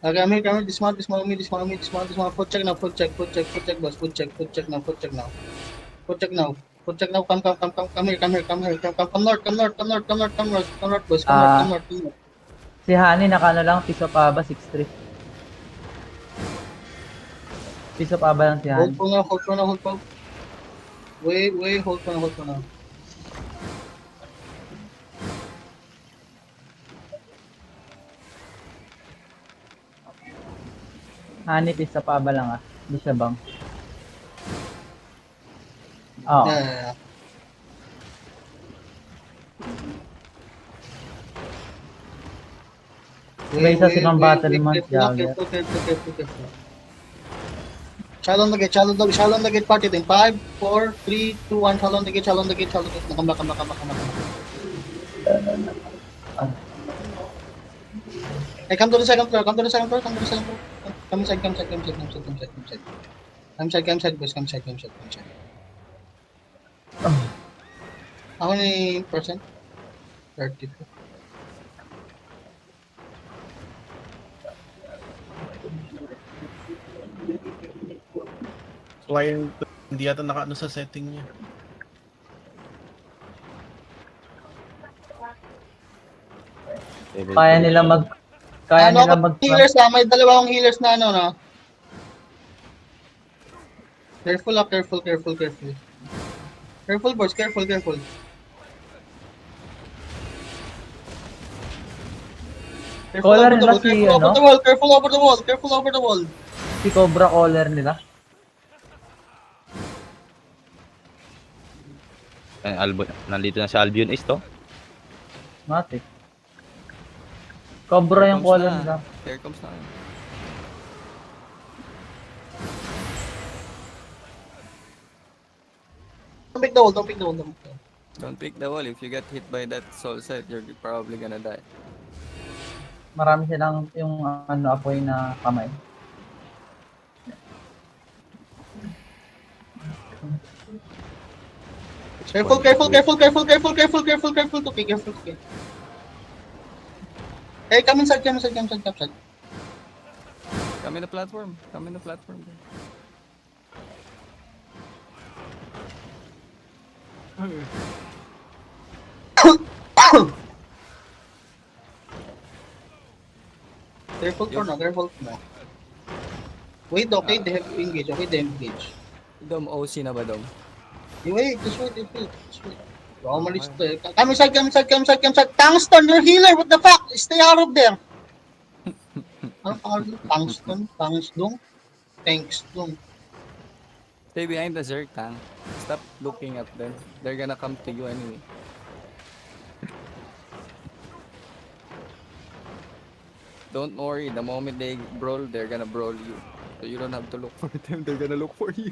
Okay, I'm here, dismount, foot check now, foot check, boss, foot check now, foot check now. Foot check now. Foot check now, come here, come north, boys, come Ah, north. si Hani nakano lang, piso pa ba, 6-3. Piso pa ba lang si Hold Hani? for now, hold for. Wait, hold for now. Hani, piso pa ba lang ah. Hindi siya bang. Oo. Yeah. May isa silang battlement jagger. Careful. Shallow on the gate, party then. 5, 4, 3, 2, 1, shallow on the gate. Come back. Hey, come to the second floor. Come inside. Come side, boys. Come side. How many percent? 32. Why hindi yata naka-ano sa setting niya? Kaya nila mag Healers may dalawang healers na ano na. Careful. Careful, boys. Careful. Caller nila si ano? Careful over the wall. Si Cobra caller nila. Nandito na si Albion Ace to. Mati. Cobra yung caller nila. Here comes na. Don't pick the wall. Don't pick the wall. If you get hit by that soul set, you're probably gonna die. Marami silang yung ano apoy na kamay. Careful. Okay. Hey, come inside. Come in the platform. Careful for now. Wait, okay, they have to engage. Dom, OC na ba, Dom? Wait. Umalis to eh. Come inside. Tungsten, you're healer. What the fuck? Stay out of there. Ano pangalan? Tungsten. Stay behind the Zerg tank. Stop looking at them. They're gonna come to you anyway. Don't worry, the moment they brawl, they're gonna brawl you. So you don't have to look for them, they're gonna look for you.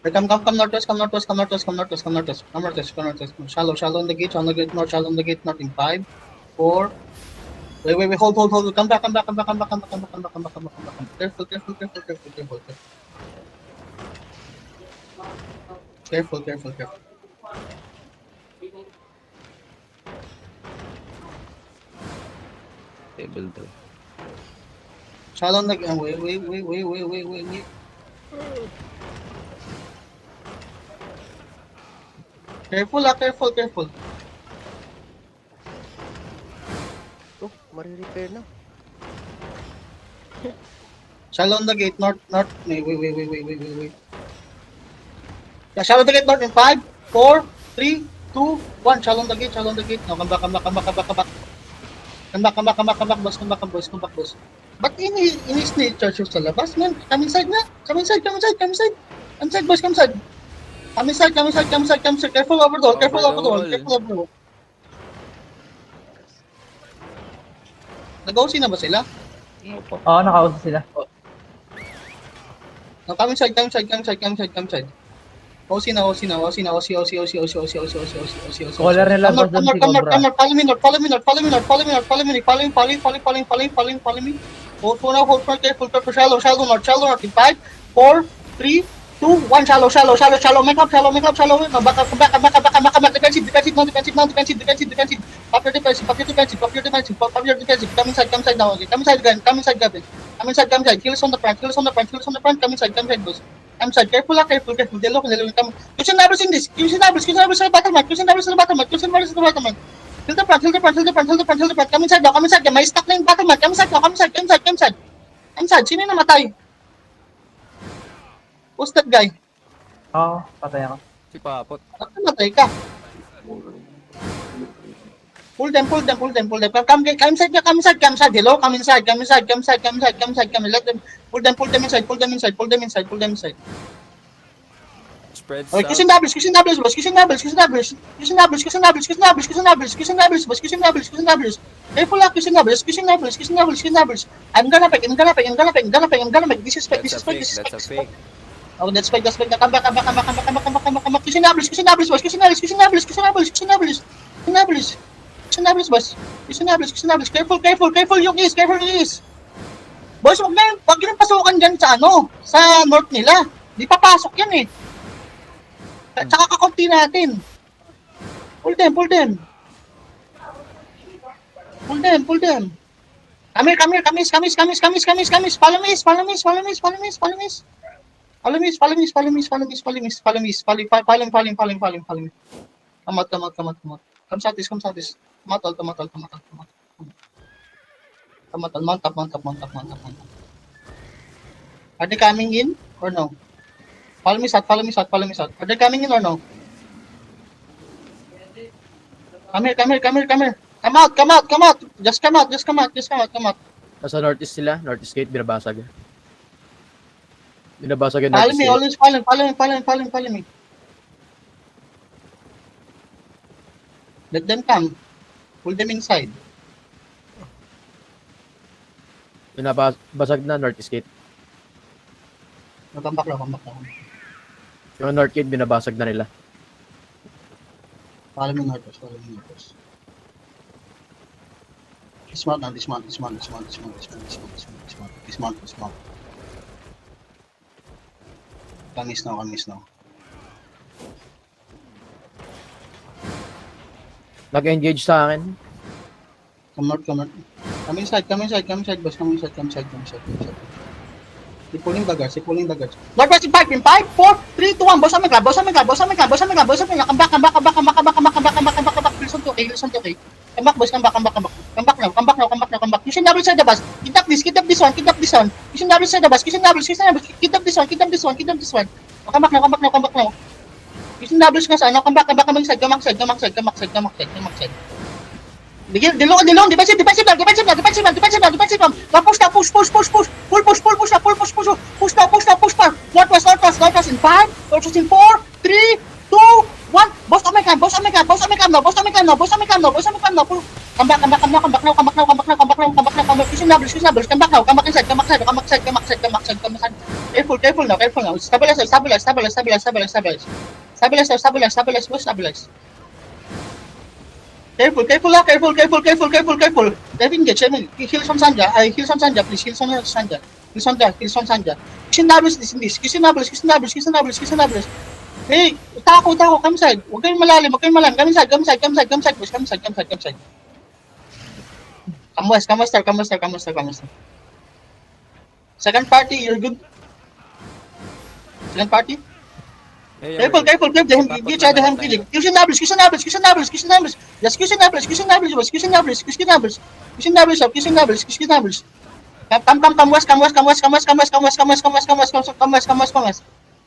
Come northwest. Shallow on the gate, north in 5, 4. Wait, hold. Come back. Careful. Table 2. Shallow on the gate. Wait. Careful. Oh, mari-repair na. Shallow on the gate, north. Wait. Yeah, shallow on the gate, north in 5, 4, 3, 2, 1. Shallow on the gate. Now, come back. Come back, boys. Ba't ini-snake church sa labas, man? Come inside na. Come inside. Come inside, boys. Come inside. Careful over the wall. Nag-OC na ba sila? Opo. Oo, nakausap sila. No, come inside. OC na. Caller nila boss doon si Cobra. Come north. Follow me. Hold for now. Careful. Shallow north. In 5, 4, 3, 2, 1, shallow, shallow, shallow, shallow, make up, shallow, shallow, no, back, defensive, defensive, pop your defensive, come inside now, okay, come inside, Gavin, come inside, heels on the front, come inside, boss, I'm side, careful, they look, come, Christian Doubles in this, Christian Doubles to the bottom, Hill the front, come inside, may stuck na yung bottom, come inside, sino yung namatay? Who's that guy? Oo, patay ako. Si Papot. Bakit namatay ka? Pull them. Come inside. Hello, come inside. Let them, pull them inside. Spread Okay, south. Christian Doubles, boss. Christian Doubles. Careful, Christian Doubles. I'm gonna pick. Disrespect. That's a fake. Oh, that's fake. Come back. Christian Doubles, boss. Christian Doubles. Careful yung is. Boys, wag yun pasukan dyan sa sa north nila. Di papasok yan eh. Tsaka kakunti natin. Pull them. Come here. Follow me. Come out. Come southeast. Come out. Mount up. Are they coming in or no? Follow me south. Are they coming in or no? Come here. Come out. Just come out. Nasa northeast sila, northeast gate, binabasag. Binabasag yung Follow northeast me, gate. always follow me. Let them come. Pull them inside. Binabasag na northeast gate. Come back now. Yung north gate, binabasag na nila. Follow me northwest. Dismount now. Dismount. Come east now. Nag-engage sa akin. Come north. Come inside, boss. Come inside. Keep pulling daggers. Northwest in 5, 4, 3, 2, 1. Boss, I'm grab. Come back. Listen to okay. Come back, boss. Come back. You should double side the bus. Keep up this one. You should double side the bus. Keep up this one. Oh, come back now. You should double nga sa come back inside. Come back. Dilong. Defensive. Push. Northwest in 5, northwest in 4, 3, 2, 1. Boss, oh my God now. Come back now. Christian Doubles. Come back inside. Careful now. Stabilize, boss. Careful. Devin get heals on Sanja, please. Heals on Sanja. Christian Doubles this. Christian Doubles. Hey, tako. Come inside. Huwag kayong malalim. Come inside. Boss. Come inside. Come west. Second party, you're good. Second party. Hey, Careful. They have killing. Christian Doubles. Just Christian Doubles. Come west.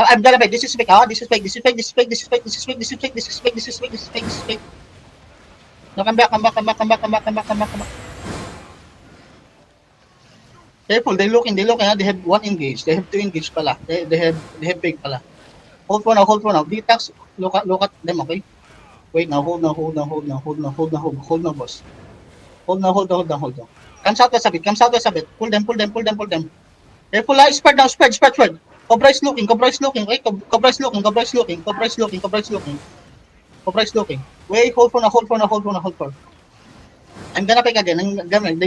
I'm gonna make disrespect. No, come back. Careful, they're looking. They have 1 engage. They have 2 engage pala. They have big pala. Hold for now. Detox. Look at them, okay? Wait now. Hold now, boss. Hold now. Come southwest a bit. Pull them. Careful, spread. Cobra is looking. Okay, Cobra is looking. Wait, hold for now. I'm gonna pick again. They're looking.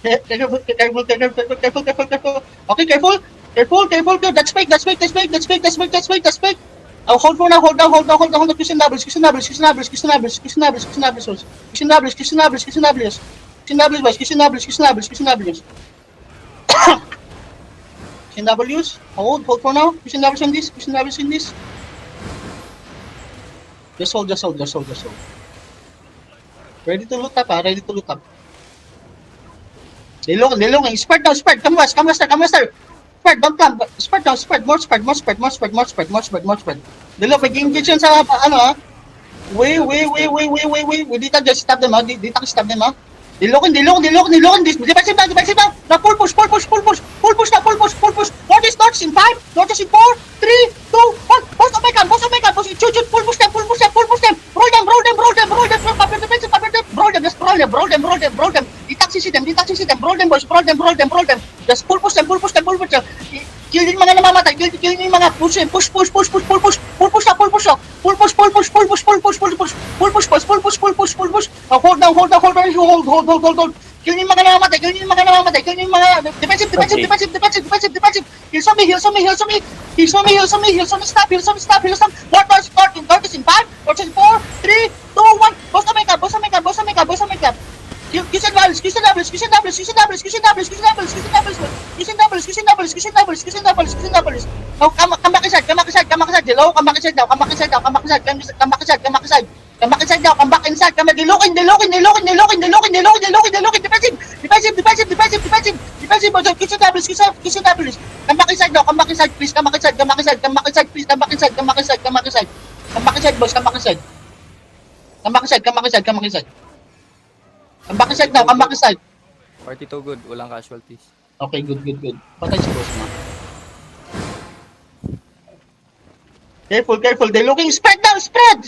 Careful. Okay, careful. Careful, careful, careful. That's fake, that's fake, that's fake, that's fake, that's fake, that's fake, that's fake. Hold for now, hold down, hold down, hold down, hold down. Christian Doubles, Christian Doubles, Christian Doubles, Christian Doubles, Christian Doubles, Christian Doubles, Christian Doubles, Christian Doubles, Christian Doubles, Christian Doubles, boys, Christian Doubles, Christian Doubles, Christian Doubles. Christian W's. Hold for now. Christian Doubles in this, Christian Doubles in this. Just hold, just hold, just hold, just hold. Ready to loot up, ready to loot up. Dilong, spread now, spread. Come west, come west, come west. Spread, don't come. Spread now, spread. More spread, more spread, more spread, more spread, more spread, more spread. Dilong, mag-engage yun sa, ano ha. Wait. Dito just stop them ha. Dito stop them ha. Dilong. Defensive na. Na full push. North in 5, north in 4, 3, 2, 1. Boss Omega. Shoot. Full push them. Roll them. Roll them. Ditaxi them. Roll them, boys. Roll them. Just full push them. Kill yung mga namamatay. Kill yung mga push. Push. Full push. Hold down. Kill yung mga namamatay. Kill yung mga defensive. Heal some me. Stop. North is in 5, north in 4, 3, 2, 1. Boss Omega. Christian Doubles. Now come back inside. Hello, come back inside now. Come back inside. Come back inside. Dilocking. Defensive. Christian Doubles. Come back inside now. Come back inside, please. Come back inside, boys. Come back inside. Come back inside. Party to good, walang casualties. Okay, good. Patay si boss mo. Careful. They're looking. Spread now. Spread.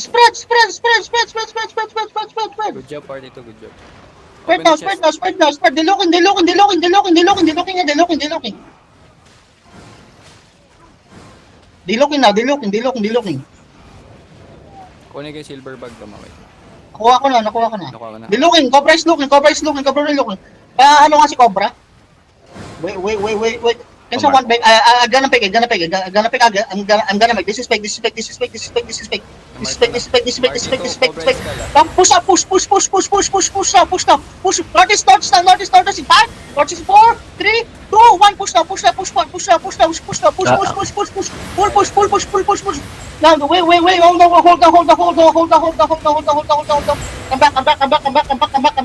Good job, party to good job. Spread now. They're looking. They're looking. Kunin ko yung silver bag, gamaway. Nakuha ko na. Nakuha ko na. They're looking. Cobra is looking. Ano nga si Cobra? Wait. Can someone beg? I'm gonna pick. I'm gonna make. This is fake. Come push up. Push now. North is in 5, north is in 4, 3, 2, 1. Push now. Full push. Now wait. Hold on.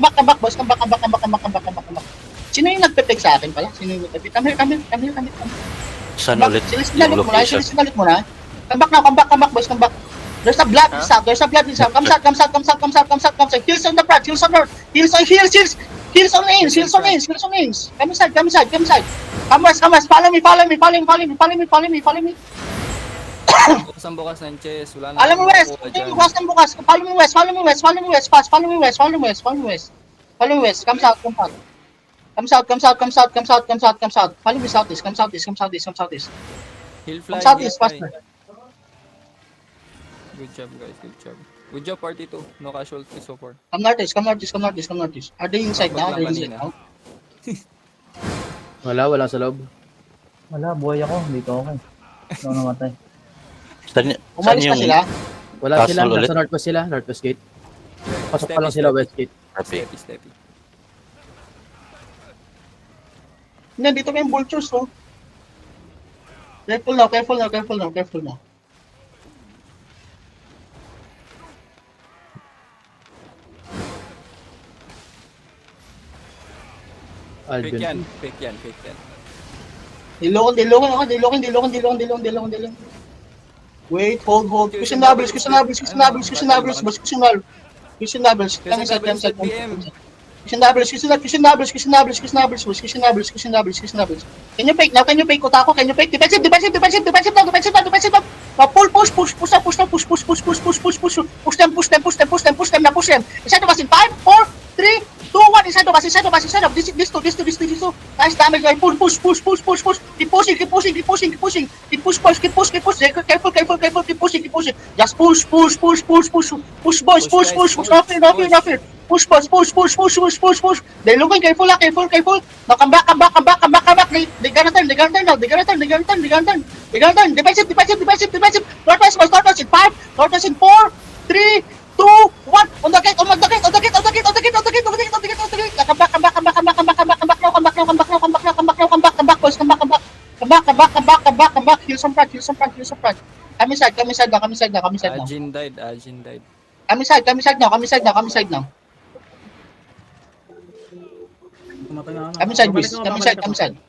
Come back, boys. Come back. Sino yung nagpe-pick sa akin pala? Come here. Saan ulit yung location? Sinalit mo na. Come back, boys. Come back. There's a blood south. Come south. Heals on the front. Heals on north. Heals on ins. Come inside. Come west. Follow me. Bukas ng chest, wala na. Alam mo west. Bukas. Follow me west. Fast. Follow me west. Come south. Come south. Follow me southeast. Come southeast. Hill fly. Come southeast, faster. Good job, guys. Good job, party 2. No casualties so far. Come northeast. Are they inside now? Wala sa loob. Wala, buhay ako. Dito ako. Ito namatay. Saan Umalis pa yung sila? Wala Castle sila, ulit? nasa northwest sila, northwest gate. Pasok pa lang sila west gate. traffic? Steppy. Hindi, dito may vultures, oh. Careful now. Albion. Fake yan. Dilokon. Wait, hold. Christian Doubles. Christian Doubles. Come inside. Christian Doubles. Can you fake now? Utako, can you fake? Defensive now. Pull them. Inside of us in 5, 4, 3, 2, 1. Inside of us. This two. Nice damage, guys. Push. Keep pushing. Keep push. Careful. Keep pushing. Just push, boys. Push. Not here. Push, push, push, push, push, push, push, push. They're looking careful, careful, careful. Now come back, come back, come back, come back, come back. They gotta turn, they gotta turn now. They gotta turn, they gotta turn, they gotta turn. They gotta turn. Defensive, defensive, defensive, defensive. Northwest, northwest in 5, northwest in 4, 3, 2, 1. On the gate, on the gate, on the gate, on the gate, on the gate, on the gate, on the gate, on the gate, on the gate. Come back, come back, come back, come back, come back, come back, come back now, come back now, come back now, come back now, come back now, come back, come back, boys, come back, come back. Come back, come back, come back, come back, come back. Heal some front, heal some front, heal some front. Come inside, come inside now, come inside now, come inside now. Ajin died, Ajin died. Come inside, come inside now, come inside now, come inside now. Come inside, boys. Come inside, come inside.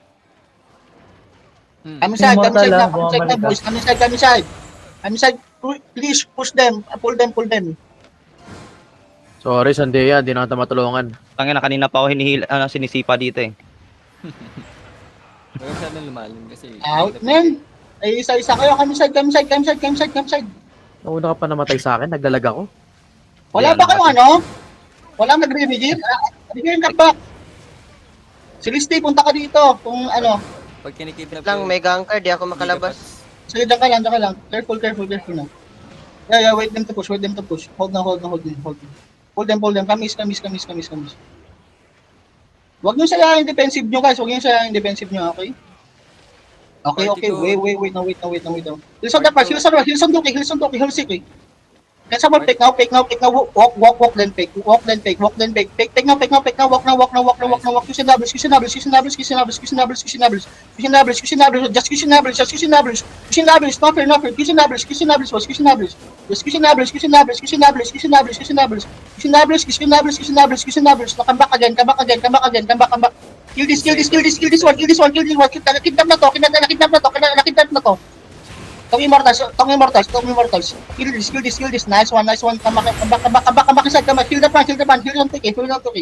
Come inside, come inside now, come inside now, boys. Come inside, come inside. Come inside. Please, push them. Pull them, pull them. Sorry, Sandia, di na kita matulungan. Tangina, kanina pa ako sinisipa dito eh. Huwag masyadong lumalim kasi... Out, man. Ay, isa-isa kayo. Come inside, come inside, come inside, come inside, come inside. Nauna ka pa namatay sa akin, naglalag ako. Wala ba kayong ano? Walang nagre-reveal? Reveal ka back. Celeste, punta ka dito. Kung ano. Pag kinikidnap Lang, may ganker, di ako makalabas. Sige, dyan ka lang, dyan ka lang. Careful, careful, careful na. Yeah, wait them to push, wait them to push. Hold na, hold na, hold na, hold na. Hold them, hold them. Kamis, kamis, kamis, kamis, kamis. Huwag nyo sayang yung defensive nyo, guys. Huwag nyo sayang yung defensive nyo, okay? Okay, okay. Wait now. Heels on the pass, heels on the pass, heels on Doki, heels on Doki, heels Doki. Can someone pick now, walk, then pick, walk, then pick, pick now, walk now, Q Nables, just Q Nables, not fair, Q Nables, come back again. Kill this one, nakidnap na to. Tong immortals. Kill this. Nice one. Come back inside, come back. Kill the front, heal on Toki. Heal on Toki.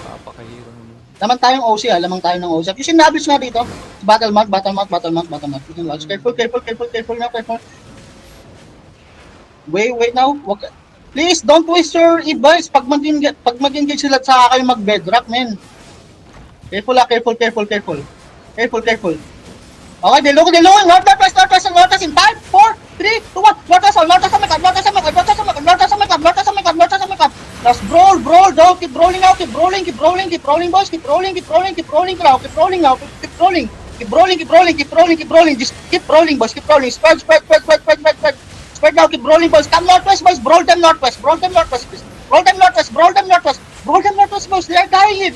Papakahiro. Laman tayong OC, lamang tayo ng OC. Yung sinabis nga dito, battle mark. Careful now. Wait now. Please, don't waste your e-buys. Pag mag-engage sila, saka kayo mag-bedrock, man. Careful. Okay, they're looking. Northwest in 5, 4, 3, 2, 1. Northwest on my card. Let's brawl, dog. Keep rolling now, keep rolling, boys. Keep rolling now. Just keep rolling, boys. Spread now, keep rolling, boys. Come northwest, boys. Brawl them northwest, please. Brawl them northwest, boys. They're dying here.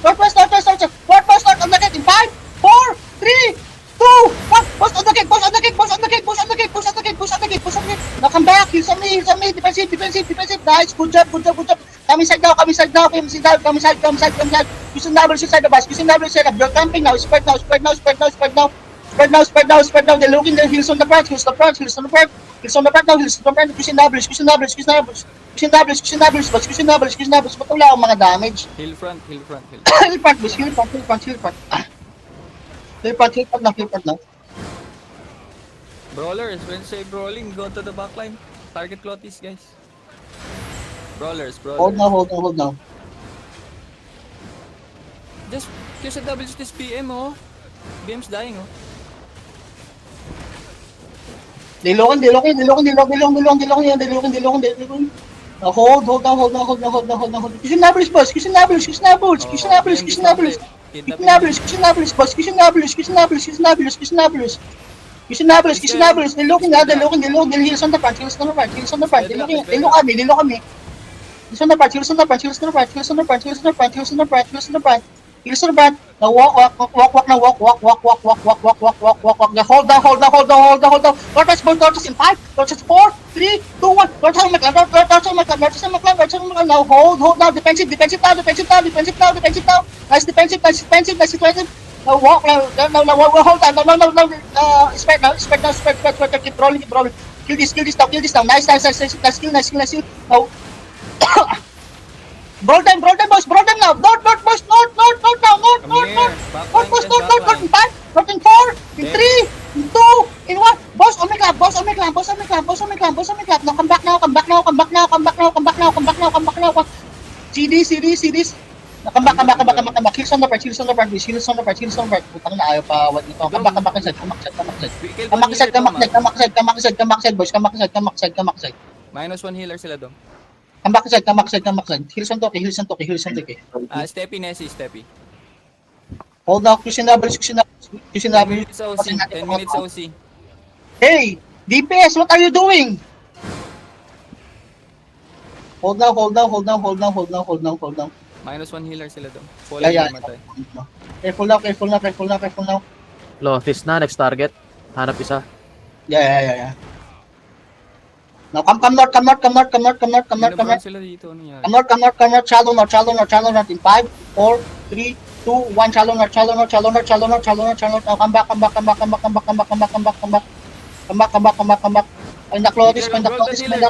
Northwest, on the gate in 5, 4, 3, 2, 1. Boss on the gate. Now come back. Heal some me. Defensive. Nice. Good job. Come inside now. Using doubles inside the bus. You're camping now. Spread now. They're looking. Their heels on the front. Heels on the front now. Using doubles. Ba't wala akong mga damage? Hill front. Hill front. Hill front now. Brawlers, when say brawling, go to the backline. Target Clotis, guys. Brawlers. Hold now. Just kill sa doubles this PM, oh. BM's dying, oh. Dilokon. Hold now. Kisin Nables, boss. Kisin Nables. They're looking. They're heels on the front. They look at me. Heels on the front. Heels on the front. Now walk. Now hold down. Northwest in 5, Northwest 4, 3, 2, 1. Northwest on my clan. Now hold now. Defensive now. Nice defensive. Now walk. Now hold down. No. Spread now. Keep rolling. Kill this now. Nice kill. Now. Brawl them, boys. Brawl them now. North now. North in 5, North in 4, in 3, in 2, in 1. Boss on my clan. Now come back now. CDs. Now come back. tambak. Heels on the part, heels on the part, please. Heels on the part, heels on the part. Putang na, ayaw pa awat nito. Come back inside, come back inside, come back inside. Kill Come one back inside, healer, come back Dom, inside, come back inside, come back inside, come back inside, boys. Come back inside, come back inside, come back inside. Minus 1 healer sila, Dom. Come back inside, come back inside, come back inside. Heels on Toki, heels on Toki, heels on Toki. Steppy, Nessie, Steppy. Hold now, QCW, QCW. 10 minutes OC, 10 minutes OC. Hey, DPS, what are you doing? Hold now, hold now, hold now, hold now, hold now, hold now, hold now. Minus 1 healer sila, Dom. Yeah, Fallen yeah. namatay. Careful now, careful now, careful now, careful now. Lotis na, next target. Hanap isa. Yeah. Now come north, come north, come north, come north, come north, come north, come Binaburn north. sila dito, ano yan? Come north, come north, come north, shallow north, shallow north, shallow north in 5, 4, 3, 2, 1, shallow north, shallow north, shallow north, shallow north, shallow north, shallow north. Now come back, come back, come back, come back, come back, come back, come back, come back, come back. Come back, come back, come back, come back. Find the Clotis, find the Clotis, find the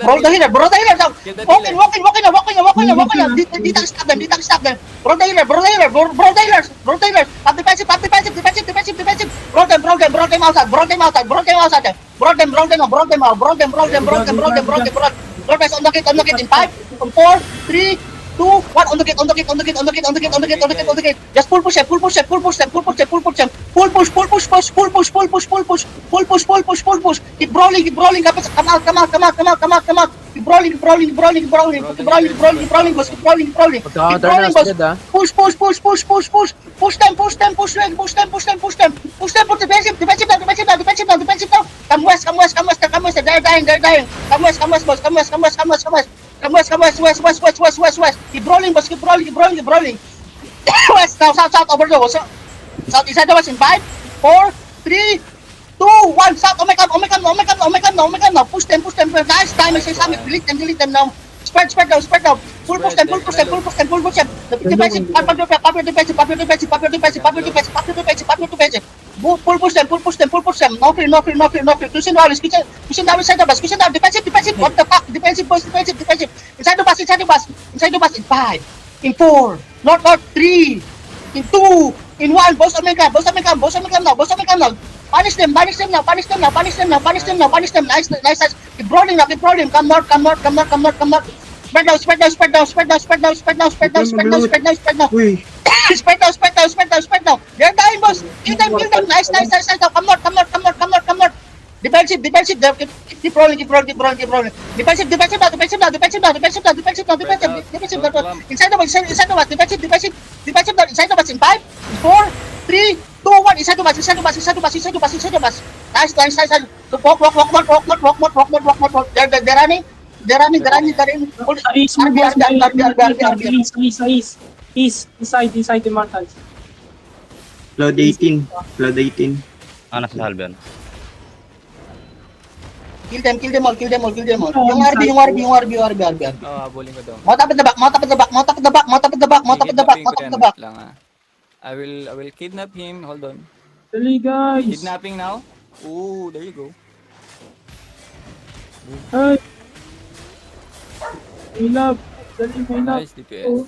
bro the healer, bro the healer now. Walk in, walk in, walk in, walk in, walk in, walk in. Dito stop them, dito stop them. Bro the healer, bro the healer, bro the healer, bro the healer. Up defensive, up defensive, defensive, defensive, defensive. Bro them outside, bro them outside, bro them outside. Bro them out, bro them out, bro them, bro them, bro them, bro them, bro them, bro them. Bro guys, on the kit in 5, 4, 3, 2, 1, on the gate, on the gate, on the gate, on the gate, on the gate, on the gate, on the gate, on the gate. Just pull push them, pull push them, pull push them, pull push them, pull push them. Pull push, pull push, push, pull push, pull push, pull push, pull push, pull push, pull push. Keep brawling, come out, come out, come out, come out, come out, come out. Keep brawling, keep brawling, keep brawling, keep brawling, keep brawling, keep brawling, keep brawling, boss, keep brawling, keep brawling. Keep Pagka-counter na, brawling, boss. Skid ah. Push, push, push, push, push, push. Push them, push them, push them, push them, push them, push them. Push them, push defensive, defensive now, defensive now, defensive now, defensive now. Come west, come west, come west, come west. They're dying, they're dying. Come west, boss, come west, come west, come west, come west. Come west, come west, west, west, west, west, west, west. Keep brawling, boss, keep brawling, keep brawling, keep brawling. West, now, south, south, over the west. South, inside the west in 5, 4, 3, 2, 1, south, oh my god, now. Push them, guys, time is delete them now. Spread now. Full push them. Defensive, popular defensive. Pull push them. No clear. Cushion down inside the bus. Defensive. What the fuck? Defensive, boys, defensive. Inside the bus in 5, in 4, not 3, in 2, in 1. Boss Omega now. Punish them now. Nice. Keep brawling now. Come north. Spread now. Spread now. They're dying, boss. Kill them. Nice. Now come north. Defensive. Keep rolling. Defensive now. Inside the box. Defensive now. Inside the box in 5, 4, 3, 2, 1. Inside the bus. Nice. Walk. They're running. East, inside the mountains. Cloud 18. Nasa Salvian. Kill them all. Yung RB. Habulin ko, Dom. Mount up at the back. Lang, ah. I will kidnap him. Hold on. Dali, guys. Kidnapping now. Ooh, there you go. Hey. My love. Dali, my love. Nice DPS.